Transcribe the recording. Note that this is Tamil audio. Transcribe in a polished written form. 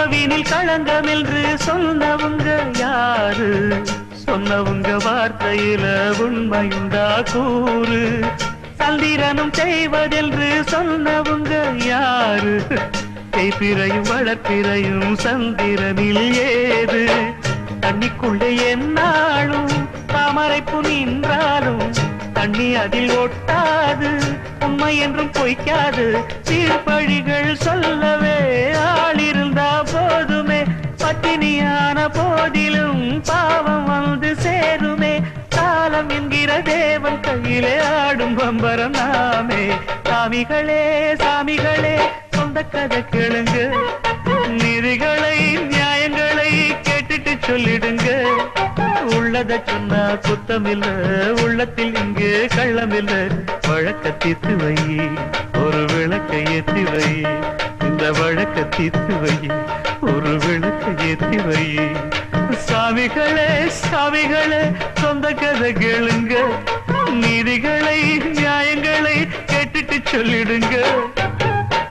உறவினில் களங்கம் என்று சொன்னவங்க யாரு? சொன்னவங்க வார்த்தையில உண்மையுண்டா கூறு? சந்திரனும் செய்வதென்று சொன்னவங்க யாரு? கைப்பிறையும் வளர்ப்பிறையும் சந்திரனில் ஏது? தண்ணிக்குள்ளே என்னாலும் தாமரைப்பு நின்றாலும் தண்ணி அதில் ஒட்டாது, உண்மை என்றும் பொய்க்காது. சீர்பழிகள் சொல்லவே ஆள் இருந்தா போதுமே, பட்டினியான போதிலும் பாவம் வந்து சேருமே. காலம் என்கிற தேவன் கையிலே ஆடும் பம்பரம் நாமே. சாமிகளே சாமிகளே சொந்த கதை கேளுங்க, நீதிகளை நியாயங்களை கேட்டுட்டு சொல்லிடுங்க. உள்ளத சொன்னா குத்தமில்ல, உள்ளத்தில் இங்கு கள்ளமில்ல. வழக்க தீர்த்து வை, ஒரு விளக்கை ஏற்றி வை. இந்த வழக்க தீர்த்து வை, ஒரு விளக்கை ஏற்றி வை. சாமிகளே சாமிகளே சொந்த கதை கேளுங்க, நீதிகளை நியாயங்களை கேட்டுட்டு சொல்லிடுங்க.